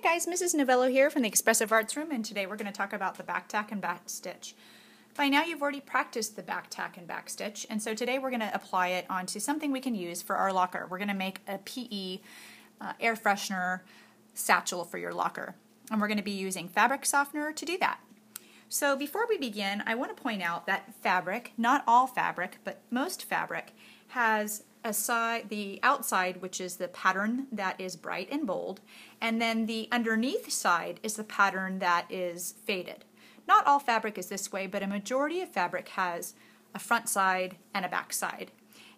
guys, Mrs. Novello here from the Expressive Arts Room, and today we're going to talk about the back tack and back stitch. By now you've already practiced the back tack and back stitch, and so today we're going to apply it onto something we can use for our locker. We're going to make a PE air freshener satchel for your locker, and we're going to be using fabric softener to do that. So before we begin, I want to point out that fabric, not all fabric, but most fabric, has a side, the outside, which is the pattern that is bright and bold, and then the underneath side is the pattern that is faded. Not all fabric is this way, but a majority of fabric has a front side and a back side.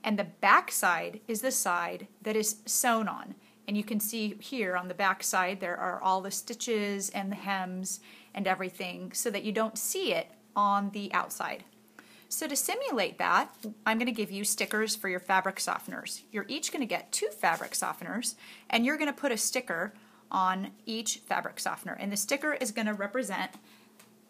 And the back side is the side that is sewn on. And you can see here on the back side there are all the stitches and the hems and everything so that you don't see it on the outside. So to simulate that, I'm going to give you stickers for your fabric softeners. You're each going to get 2 fabric softeners, and you're going to put a sticker on each fabric softener. And the sticker is going to represent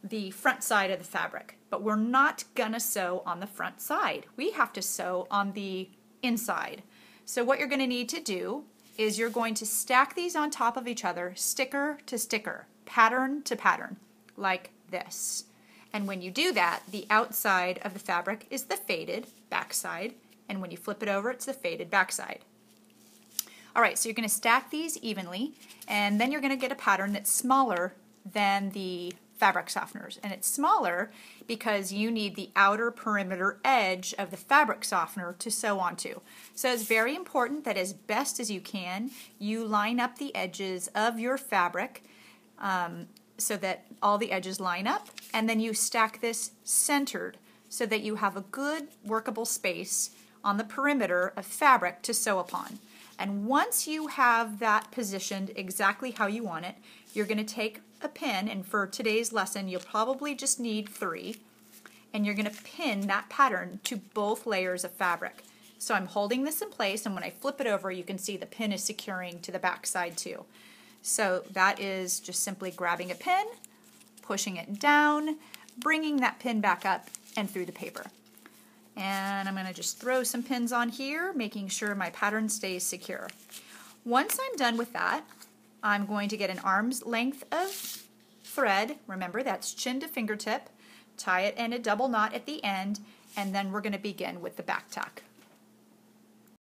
the front side of the fabric, but we're not going to sew on the front side. We have to sew on the inside. So what you're going to need to do is you're going to stack these on top of each other, sticker to sticker, pattern to pattern, like this. And when you do that, the outside of the fabric is the faded back side, and when you flip it over, it's the faded back side. All right, so you're going to stack these evenly, and then you're going to get a pattern that's smaller than the fabric softeners. And it's smaller because you need the outer perimeter edge of the fabric softener to sew onto. So it's very important that as best as you can, you line up the edges of your fabric so that all the edges line up, and then you stack this centered so that you have a good workable space on the perimeter of fabric to sew upon. And once you have that positioned exactly how you want it, you're going to take a pin, and for today's lesson you'll probably just need 3, and you're going to pin that pattern to both layers of fabric. So I'm holding this in place, and when I flip it over you can see the pin is securing to the back side too. So that is just simply grabbing a pin, pushing it down, bringing that pin back up and through the paper. And I'm going to just throw some pins on here, making sure my pattern stays secure. Once I'm done with that, I'm going to get an arm's length of thread. Remember, that's chin to fingertip. Tie it in a double knot at the end, and then we're going to begin with the back tack.